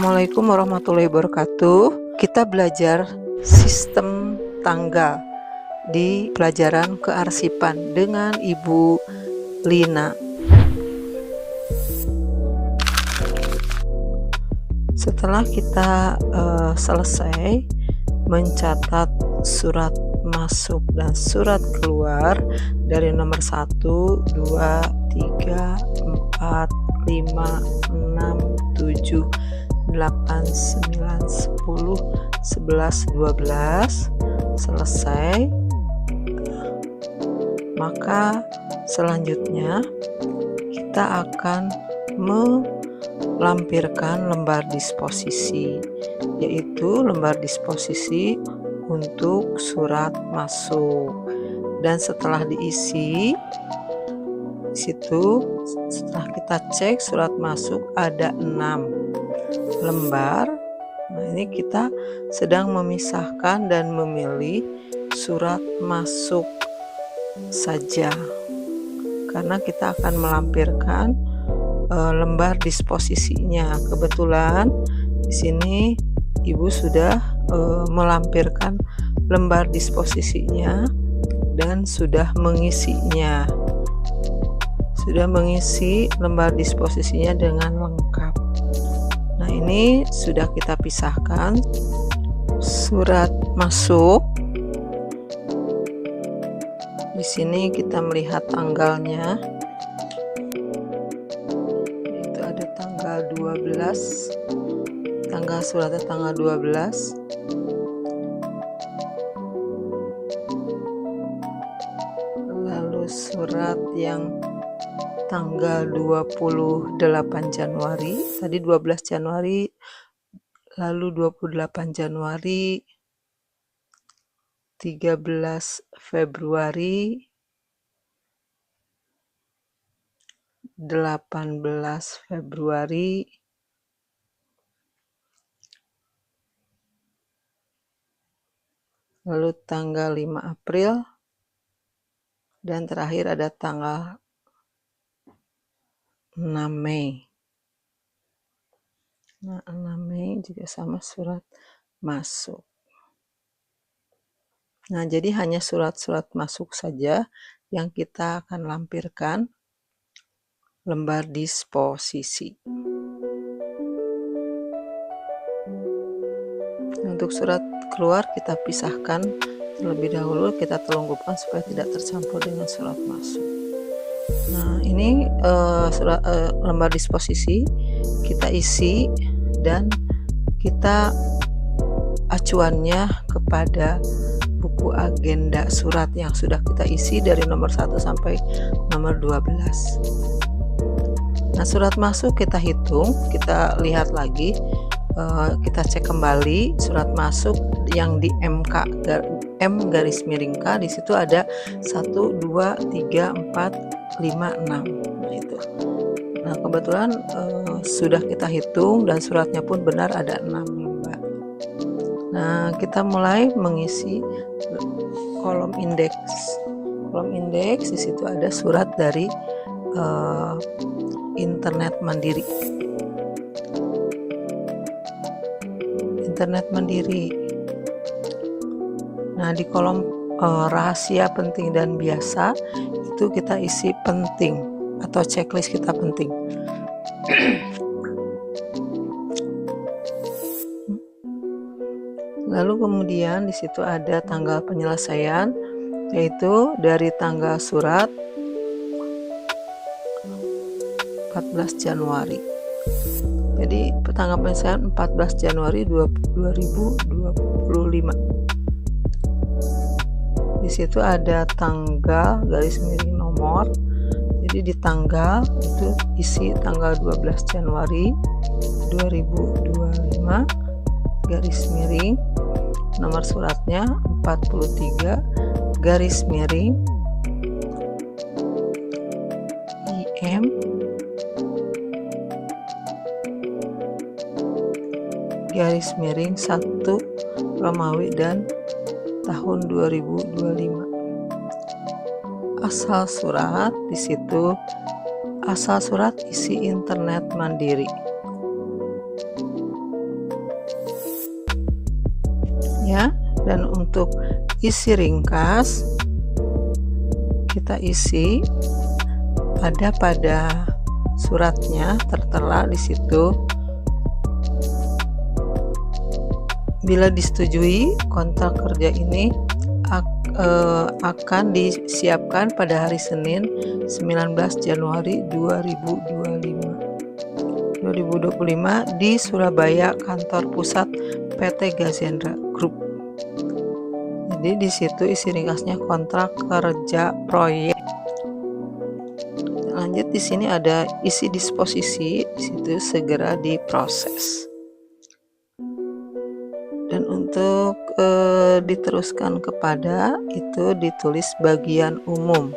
Assalamualaikum warahmatullahi wabarakatuh. Kita belajar sistem tanggal di pelajaran kearsipan dengan Ibu Lina. Setelah kita selesai mencatat surat masuk dan surat keluar dari nomor 1, 2, 3, 4, 5, 6, 7, 8, 9, 10, 11, 12 selesai, maka selanjutnya kita akan melampirkan lembar disposisi, yaitu lembar disposisi untuk surat masuk. Dan setelah diisi di situ, setelah kita cek surat masuk ada 6 lembar. Nah, ini kita sedang memisahkan dan memilih surat masuk saja, karena kita akan melampirkan lembar disposisinya. Kebetulan di sini Ibu sudah melampirkan lembar disposisinya dan sudah mengisinya. Sudah mengisi lembar disposisinya dengan lengkap. Nah, ini sudah kita pisahkan surat masuk. Di sini kita melihat tanggalnya. Itu ada tanggal 12. Tanggal suratnya tanggal 12. Lalu surat yang tanggal 28 Januari, tadi 12 Januari, lalu 28 Januari, 13 Februari, 18 Februari, lalu tanggal 5 April, dan terakhir ada tanggal 6 Mei. Nah, 6 Mei juga sama surat masuk. Nah, jadi hanya surat-surat masuk saja yang kita akan lampirkan lembar disposisi. Untuk surat keluar kita pisahkan terlebih dahulu, kita telungkupkan supaya tidak tercampur dengan surat masuk. Nah, ini lembar disposisi kita isi dan kita acuannya kepada buku agenda surat yang sudah kita isi dari nomor 1 sampai nomor 12. Nah, surat masuk kita hitung, kita lihat lagi, kita cek kembali surat masuk yang di MK, M garis miring K, di situ ada 1, 2, 3, 4, 5, 6. Nah, itu. Nah, kebetulan sudah kita hitung dan suratnya pun benar ada 6 lembar. Nah, kita mulai mengisi kolom indeks. Kolom indeks di situ ada surat dari Internet Mandiri. Internet Mandiri. Nah, di kolom rahasia, penting, dan biasa itu kita isi penting atau checklist kita penting. Lalu kemudian di situ ada tanggal penyelesaian, yaitu dari tanggal surat 14 Januari. Jadi tanggal penyelesaian 14 Januari 2025. Di situ ada tanggal garis miring nomor. Jadi di tanggal itu isi tanggal 12 Januari 2025 garis miring nomor suratnya 43 garis miring IM garis miring 1 Romawi dan tahun 2025. Asal surat di situ, asal surat isi Internet Mandiri. ya. Dan untuk isi ringkas kita isi ada pada suratnya, tertera di situ. Bila disetujui, kontrak kerja ini akan disiapkan pada hari Senin 19 Januari 2025 di Surabaya, kantor pusat PT Gazendra Group. Jadi di situ isi ringkasnya kontrak kerja proyek. Lanjut, di sini ada isi disposisi, di situ segera diproses. Dan untuk diteruskan kepada itu ditulis bagian umum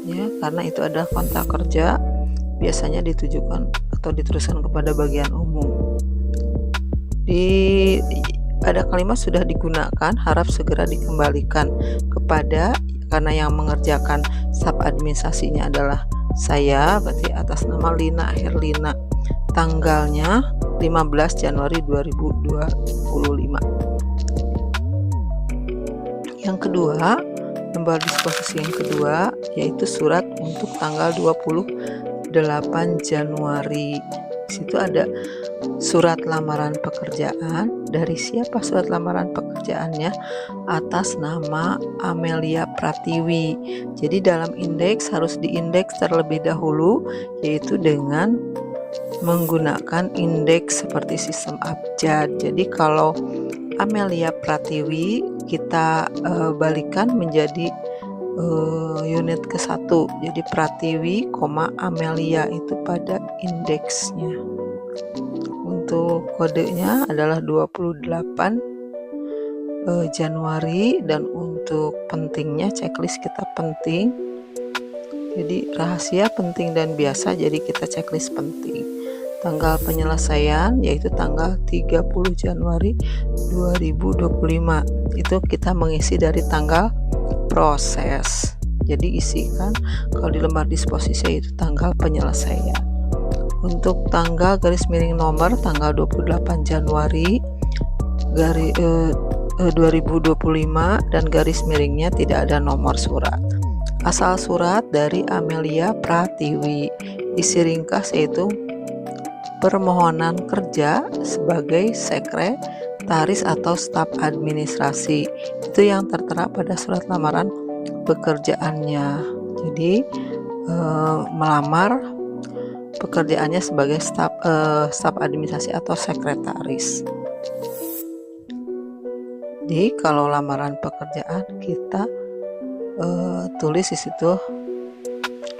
ya, karena itu adalah kontrak kerja, biasanya ditujukan atau diteruskan kepada bagian umum. Ada kalimat sudah digunakan, harap segera dikembalikan kepada, karena yang mengerjakan staf administrasinya adalah saya, berarti atas nama Lina Herlina, tanggalnya 15 Januari 2025. Yang kedua, lembar disposisi yang kedua yaitu surat untuk tanggal 28 Januari. Di situ ada surat lamaran pekerjaan. Dari siapa surat lamaran pekerjaannya? Atas nama Amelia Pratiwi. Jadi dalam indeks harus diindeks terlebih dahulu, yaitu dengan menggunakan indeks seperti sistem abjad. Jadi kalau Amelia Pratiwi kita balikan menjadi unit ke-1. Jadi Pratiwi, Amelia itu pada indeksnya. Untuk kodenya adalah 28 Januari, dan untuk pentingnya checklist kita penting. Jadi rahasia, penting, dan biasa, jadi kita checklist penting. Tanggal penyelesaian yaitu tanggal 30 Januari 2025. Itu kita mengisi dari tanggal proses. Jadi isikan kalau di lembar disposisi itu tanggal penyelesaian. Untuk tanggal garis miring nomor tanggal 28 Januari 2025 dan garis miringnya tidak ada nomor surat. Asal surat dari Amelia Pratiwi. Isi ringkas yaitu permohonan kerja sebagai sekretaris atau staf administrasi. Itu yang tertera pada surat lamaran pekerjaannya. Jadi melamar pekerjaannya sebagai staf administrasi atau sekretaris. Jadi kalau lamaran pekerjaan kita tulis di situ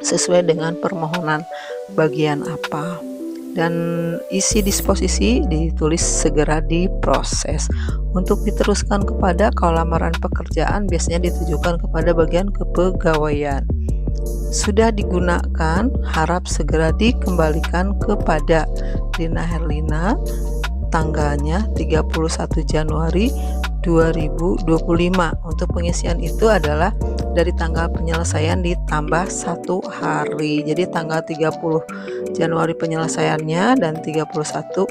sesuai dengan permohonan bagian apa, dan isi disposisi ditulis segera diproses. Untuk diteruskan kepada, kalau lamaran pekerjaan biasanya ditujukan kepada bagian kepegawaian. Sudah digunakan, harap segera dikembalikan kepada Lina Herlina, tanggalnya 31 Januari 2025. Untuk pengisian itu adalah dari tanggal penyelesaian ditambah 1 hari. Jadi tanggal 30 Januari penyelesaiannya dan 31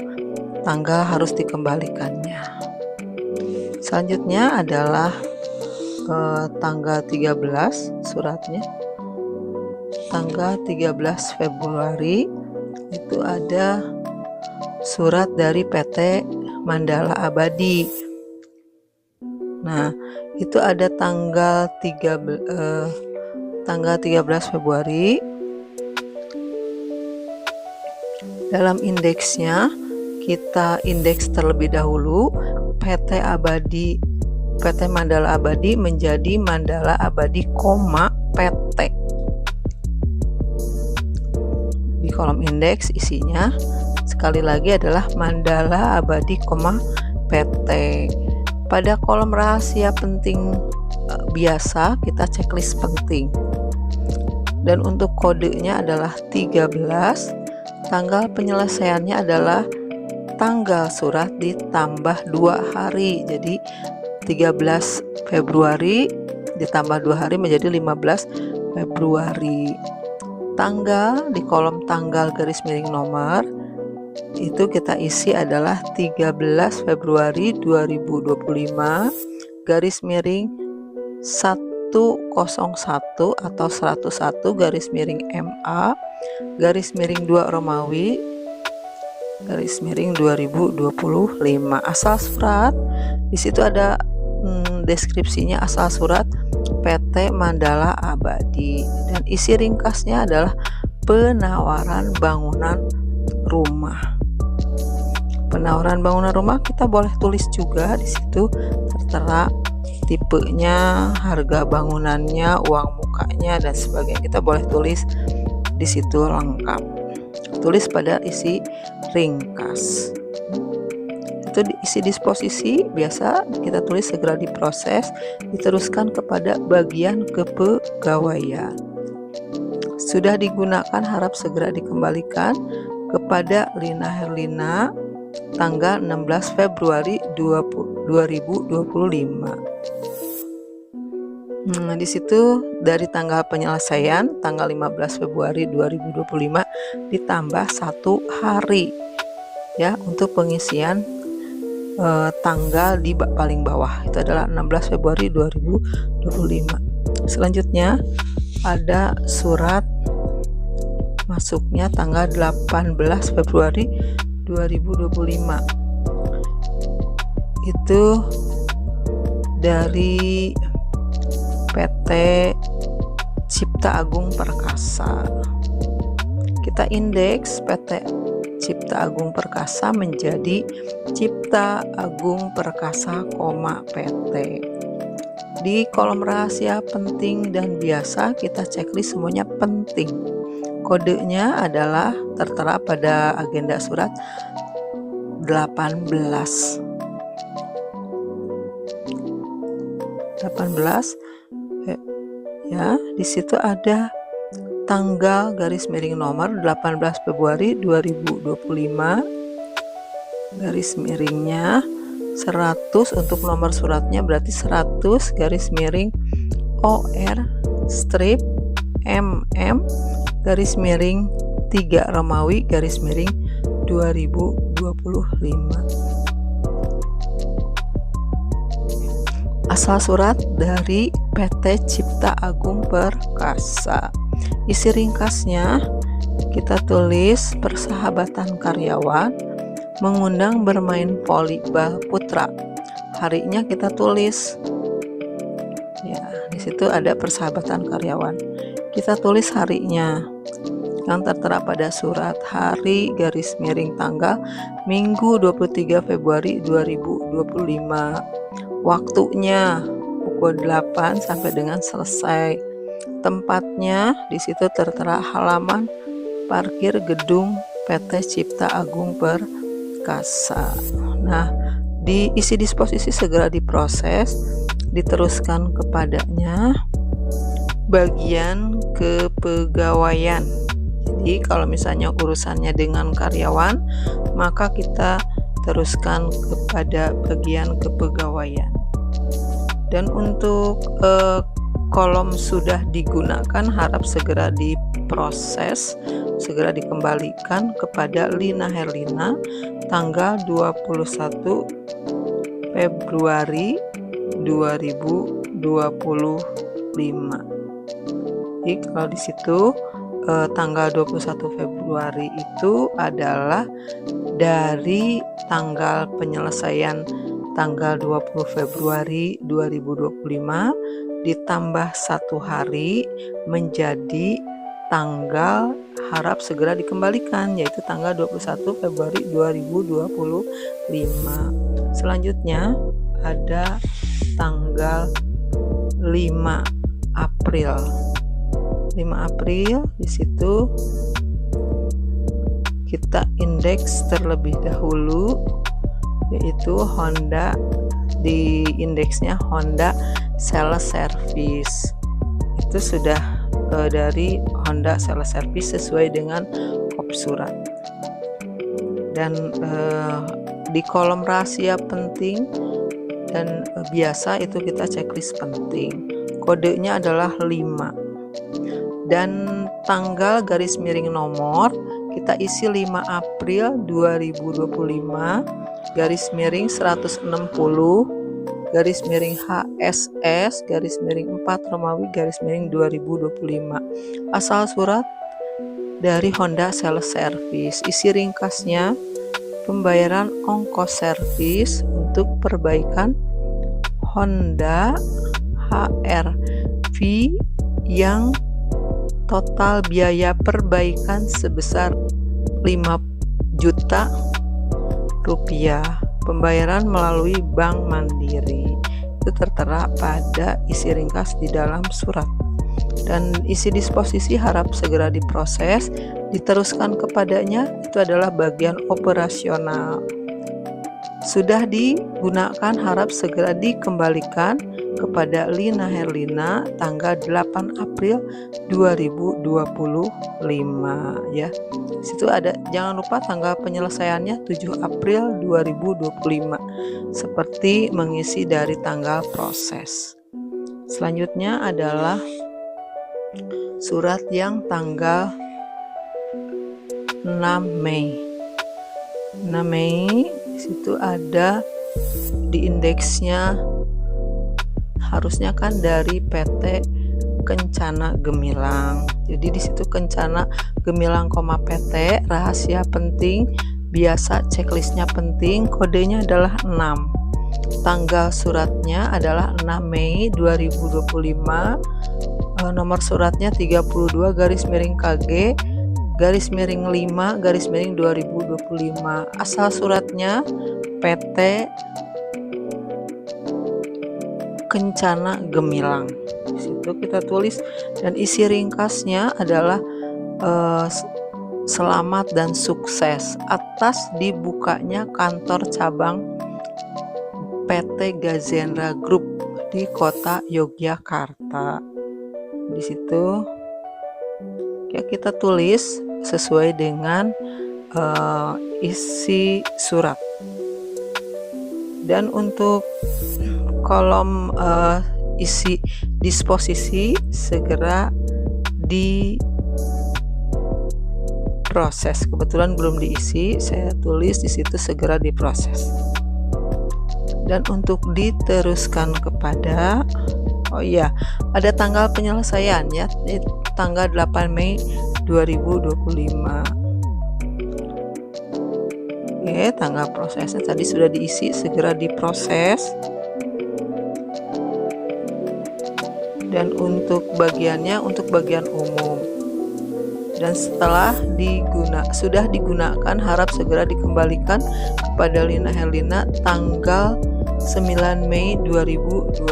tanggal harus dikembalikannya. Selanjutnya adalah tanggal 13 suratnya. Tanggal 13 Februari itu ada surat dari PT Mandala Abadi. Nah, itu ada tanggal 13 Februari. Dalam indeksnya kita indeks terlebih dahulu PT Mandala Abadi menjadi Mandala Abadi, PT. Di kolom indeks isinya sekali lagi adalah Mandala Abadi, PT. Pada kolom rahasia penting biasa kita checklist penting. Dan untuk kodenya adalah 13. Tanggal penyelesaiannya adalah tanggal surat ditambah 2 hari. Jadi 13 Februari ditambah 2 hari menjadi 15 Februari. Tanggal di kolom tanggal garis miring nomor itu kita isi adalah 13 Februari 2025 garis miring 101 atau 101 garis miring MA garis miring 2 Romawi garis miring 2025. Asal surat di situ ada deskripsinya. Asal surat PT Mandala Abadi, dan isi ringkasnya adalah penawaran bangunan rumah. Penawaran bangunan rumah kita boleh tulis juga di situ, tertera tipenya, harga bangunannya, uang mukanya dan sebagainya. Kita boleh tulis di situ lengkap. Tulis pada isi ringkas. Itu isi disposisi biasa kita tulis segera diproses, diteruskan kepada bagian kepegawaian. Sudah digunakan harap segera dikembalikan kepada Lina Herlina tanggal 16 Februari 2025. Nah, di situ dari tanggal penyelesaian tanggal 15 Februari 2025 ditambah 1 hari ya untuk pengisian tanggal di paling bawah, itu adalah 16 Februari 2025. Selanjutnya ada surat masuknya tanggal 18 Februari 2025. Itu dari PT Cipta Agung Perkasa. Kita indeks PT Cipta Agung Perkasa menjadi Cipta Agung Perkasa, PT. Di kolom rahasia penting dan biasa kita checklist semuanya penting. Kodenya adalah tertera pada agenda surat 18 ya. Di situ ada tanggal garis miring nomor 18 Februari 2025 garis miringnya 100 untuk nomor suratnya, berarti 100 garis miring OR strip MM garis miring 3 Romawi garis miring 2025. Asal surat dari PT Cipta Agung Perkasa. Isi ringkasnya kita tulis persahabatan karyawan mengundang bermain volleyball putra. Harinya kita tulis ya, di situ ada persahabatan karyawan. Kita tulis harinya yang tertera pada surat, hari garis miring tanggal Minggu 23 Februari 2025. Waktunya pukul 8 sampai dengan selesai. Tempatnya di situ tertera halaman parkir gedung PT Cipta Agung Perkasa. Nah, di isi disposisi segera diproses, diteruskan kepadanya bagian kepegawaian. Jadi kalau misalnya urusannya dengan karyawan, maka kita teruskan kepada bagian kepegawaian. Dan untuk kolom sudah digunakan harap segera diproses, segera dikembalikan kepada Lina Herlina tanggal 21 Februari 2025. Jadi kalau di situ tanggal 21 Februari itu adalah dari tanggal penyelesaian tanggal 20 Februari 2025 ditambah 1 hari menjadi tanggal harap segera dikembalikan, yaitu tanggal 21 Februari 2025. Selanjutnya ada tanggal 5 April. 5 April di situ kita indeks terlebih dahulu, yaitu Honda, di indeksnya Honda Sales Service. Itu sudah dari Honda Sales Service sesuai dengan kop surat. Dan di kolom rahasia penting dan biasa itu kita checklist penting. Kodenya adalah 5. Dan tanggal garis miring nomor kita isi 5 April 2025 garis miring 160 garis miring HSS garis miring 4 Romawi garis miring 2025. Asal surat dari Honda Sales Service. Isi ringkasnya, pembayaran ongkos servis untuk perbaikan Honda HR-V yang total biaya perbaikan sebesar 5 juta rupiah. Pembayaran melalui Bank Mandiri. Itu tertera pada isi ringkas di dalam surat. Dan isi disposisi harap segera diproses, diteruskan kepadanya, itu adalah bagian operasional. Sudah digunakan harap segera dikembalikan kepada Lina Herlina tanggal 8 April 2025 ya. Situ ada, jangan lupa tanggal penyelesaiannya 7 April 2025 seperti mengisi dari tanggal proses. Selanjutnya adalah surat yang tanggal 6 Mei. 6 Mei situ ada di indeksnya, harusnya kan dari PT Kencana Gemilang. Jadi di situ Kencana Gemilang, PT, rahasia penting, biasa checklistnya penting, kodenya adalah 6. Tanggal suratnya adalah 6 Mei 2025. Nomor suratnya 32 garis miring KG garis miring 5 garis miring 2025. Asal suratnya PT Kencana Gemilang. Di situ kita tulis, dan isi ringkasnya adalah selamat dan sukses atas dibukanya kantor cabang PT Gazendra Group di kota Yogyakarta. Di situ ya kita tulis sesuai dengan isi surat. Dan untuk kolom isi disposisi segera diproses. Kebetulan belum diisi, saya tulis di situ segera diproses. Dan untuk diteruskan kepada, oh iya, ada tanggal penyelesaian ya, tanggal 8 Mei 2025. Oke, tanggal prosesnya tadi sudah diisi, segera diproses. Dan untuk bagiannya, untuk bagian umum. Dan setelah sudah digunakan, harap segera dikembalikan kepada Lina Herlina tanggal 9 Mei 2025.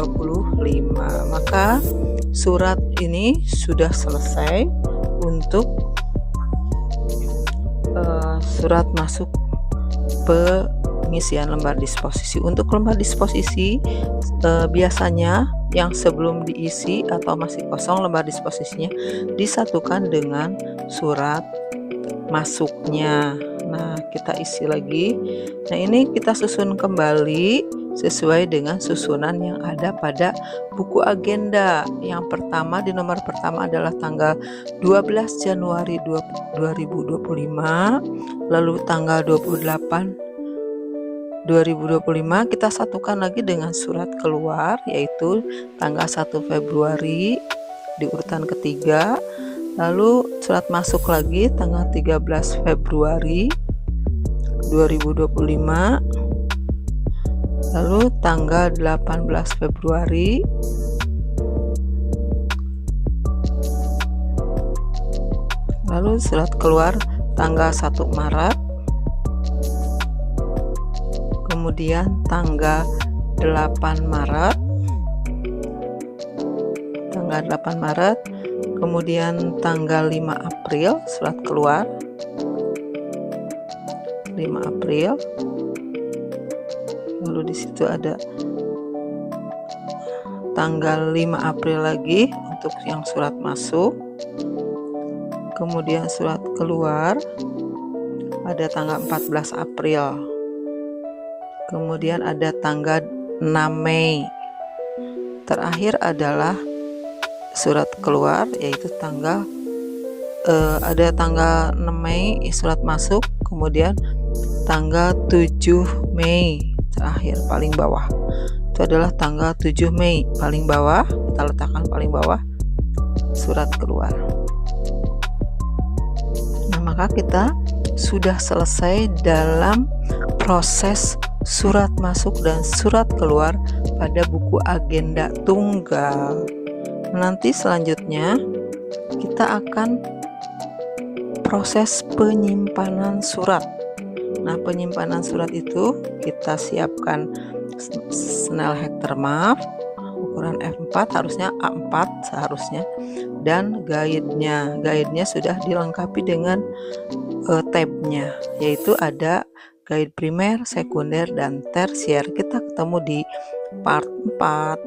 Maka surat ini sudah selesai untuk surat masuk pengisian lembar disposisi. Untuk lembar disposisi biasanya yang sebelum diisi atau masih kosong lembar disposisinya disatukan dengan surat masuknya. Nah, kita isi lagi. Nah, ini kita susun kembali sesuai dengan susunan yang ada pada buku agenda. Yang pertama, di nomor pertama adalah tanggal 12 Januari 2025, lalu tanggal 28 2025 kita satukan lagi dengan surat keluar, yaitu tanggal 1 Februari di urutan ketiga, lalu surat masuk lagi tanggal 13 Februari 2025, lalu tanggal 18 Februari, lalu surat keluar tanggal 1 Maret, kemudian tanggal 8 Maret, kemudian tanggal 5 April surat keluar 5 April, lalu di situ ada tanggal 5 April lagi untuk yang surat masuk, kemudian surat keluar ada tanggal 14 April, kemudian ada tanggal 6 Mei, terakhir adalah surat keluar yaitu tanggal ada tanggal 6 Mei surat masuk, kemudian tanggal 7 Mei terakhir paling bawah. Itu adalah tanggal 7 Mei paling bawah, kita letakkan paling bawah surat keluar. Nah, maka kita sudah selesai dalam proses surat masuk dan surat keluar pada buku agenda tunggal. Nanti selanjutnya kita akan proses penyimpanan surat. Nah, penyimpanan surat itu kita siapkan Snell Hector map ukuran F4, harusnya A4 seharusnya, dan guide-nya sudah dilengkapi dengan tab-nya, yaitu ada guide primer, sekunder, dan tersier. Kita ketemu di part 4.